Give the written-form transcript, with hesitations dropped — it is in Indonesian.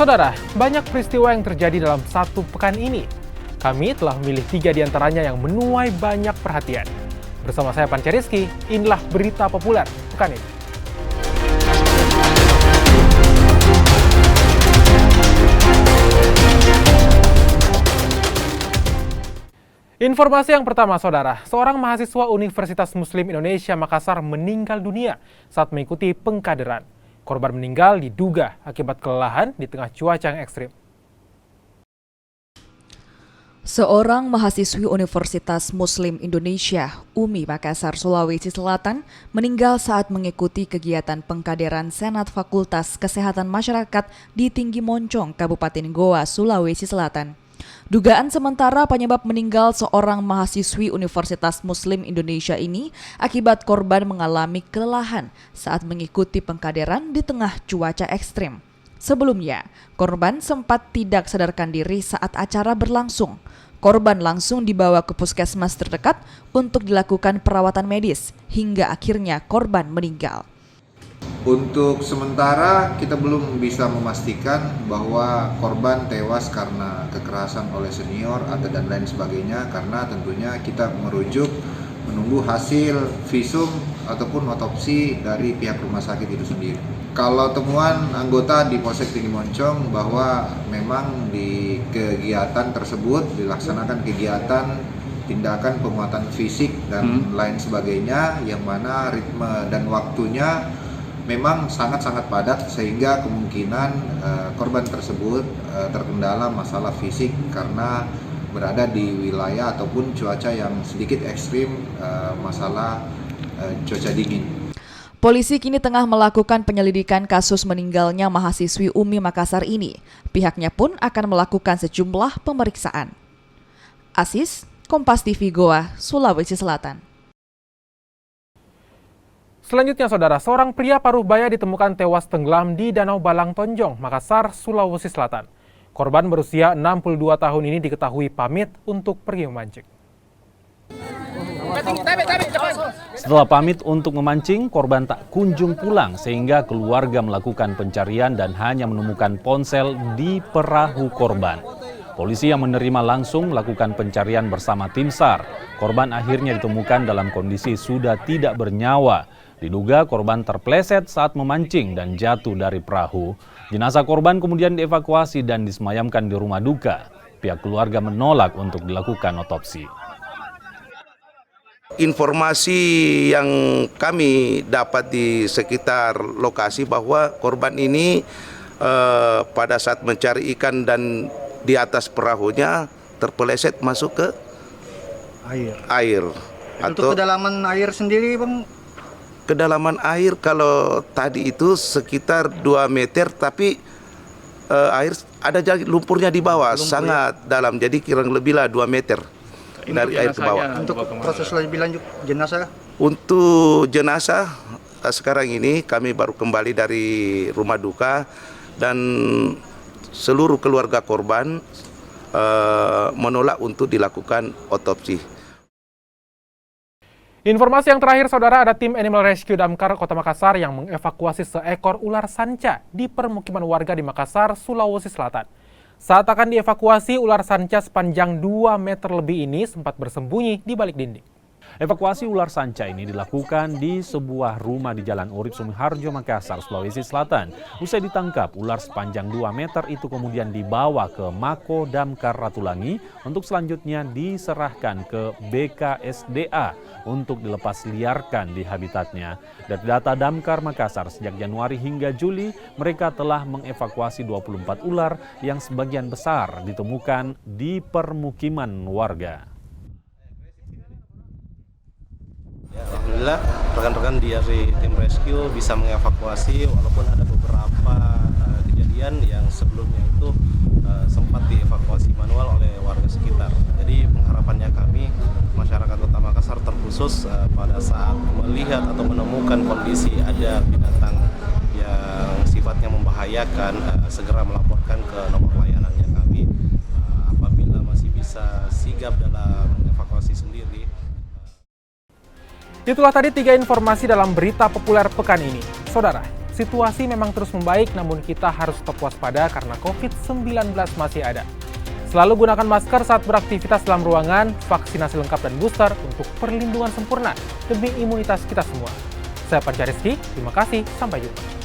Saudara, banyak peristiwa yang terjadi dalam satu pekan ini. Kami telah memilih 3 di antaranya yang menuai banyak perhatian. Bersama saya Panca Rizky, inilah berita populer pekan ini. Informasi yang pertama, saudara. Seorang mahasiswa Universitas Muslim Indonesia Makassar meninggal dunia saat mengikuti pengkaderan. Korban meninggal diduga akibat kelelahan di tengah cuaca yang ekstrim. Seorang mahasiswi Universitas Muslim Indonesia, UMI Makassar, Sulawesi Selatan, meninggal saat mengikuti kegiatan pengkaderan Senat Fakultas Kesehatan Masyarakat di Tinggi Moncong, Kabupaten Goa, Sulawesi Selatan. Dugaan sementara penyebab meninggal seorang mahasiswi Universitas Muslim Indonesia ini akibat korban mengalami kelelahan saat mengikuti pengkaderan di tengah cuaca ekstrim. Sebelumnya, korban sempat tidak sadarkan diri saat acara berlangsung. Korban langsung dibawa ke puskesmas terdekat untuk dilakukan perawatan medis hingga akhirnya korban meninggal. Untuk sementara kita belum bisa memastikan bahwa korban tewas karena kekerasan oleh senior atau dan lain sebagainya, karena tentunya kita menunggu hasil visum ataupun otopsi dari pihak rumah sakit itu sendiri. Kalau temuan anggota di Polsek Tinggi Moncong bahwa memang di kegiatan tersebut dilaksanakan kegiatan tindakan penguatan fisik dan lain sebagainya, yang mana ritme dan waktunya memang sangat-sangat padat, sehingga kemungkinan korban tersebut terkendala masalah fisik karena berada di wilayah ataupun cuaca yang sedikit ekstrim, masalah cuaca dingin. Polisi kini tengah melakukan penyelidikan kasus meninggalnya mahasiswi UMI Makassar ini. Pihaknya pun akan melakukan sejumlah pemeriksaan. Asis, Kompas TV Goa, Sulawesi Selatan. Selanjutnya, saudara, seorang pria Parubaya ditemukan tewas tenggelam di Danau Balang Tonjong, Makassar, Sulawesi Selatan. Korban berusia 62 tahun ini diketahui pamit untuk pergi memancing. Setelah pamit untuk memancing, korban tak kunjung pulang sehingga keluarga melakukan pencarian dan hanya menemukan ponsel di perahu korban. Polisi yang menerima langsung melakukan pencarian bersama tim SAR. Korban akhirnya ditemukan dalam kondisi sudah tidak bernyawa. Diduga korban terpleset saat memancing dan jatuh dari perahu. Jenazah korban kemudian dievakuasi dan disemayamkan di rumah duka. Pihak keluarga menolak untuk dilakukan otopsi. Informasi yang kami dapat di sekitar lokasi bahwa korban ini pada saat mencari ikan dan di atas perahunya terpeleset masuk ke air. Untuk kedalaman air sendiri, Bang? Kedalaman air kalau tadi itu sekitar 2 meter, tapi air ada lumpurnya di bawah, sangat dalam, jadi kurang lebih 2 meter dari air ke bawah. Untuk proses lebih lanjut jenazah? Untuk jenazah sekarang ini kami baru kembali dari rumah duka dan seluruh keluarga korban menolak untuk dilakukan otopsi. Informasi yang terakhir, saudara, ada tim Animal Rescue Damkar Kota Makassar yang mengevakuasi seekor ular sanca di permukiman warga di Makassar, Sulawesi Selatan. Saat akan dievakuasi, ular sanca sepanjang 2 meter lebih ini sempat bersembunyi di balik dinding. Evakuasi ular sanca ini dilakukan di sebuah rumah di Jalan Urip Sumiharjo, Makassar, Sulawesi Selatan. Usai ditangkap, ular sepanjang 2 meter itu kemudian dibawa ke Mako Damkar Ratulangi untuk selanjutnya diserahkan ke BKSDA untuk dilepas liarkan di habitatnya. Dari data Damkar Makassar, sejak Januari hingga Juli, mereka telah mengevakuasi 24 ular yang sebagian besar ditemukan di permukiman warga. Alhamdulillah rekan-rekan dari tim rescue bisa mengevakuasi, walaupun ada beberapa kejadian yang sebelumnya itu sempat dievakuasi manual oleh warga sekitar. Jadi pengharapannya kami, masyarakat Kota Makassar terkhusus pada saat melihat atau menemukan kondisi ada binatang yang sifatnya membahayakan, segera melaporkan ke nomor layanannya kami. Apabila masih bisa sigap dalam mengevakuasi sendiri. Itulah tadi 3 informasi dalam berita populer pekan ini. Saudara, Situasi memang terus membaik, namun kita harus tetap waspada karena COVID-19 masih ada. Selalu gunakan masker saat beraktivitas dalam ruangan, vaksinasi lengkap dan booster untuk perlindungan sempurna demi imunitas kita semua. Saya Panca Rizky, terima kasih, sampai jumpa.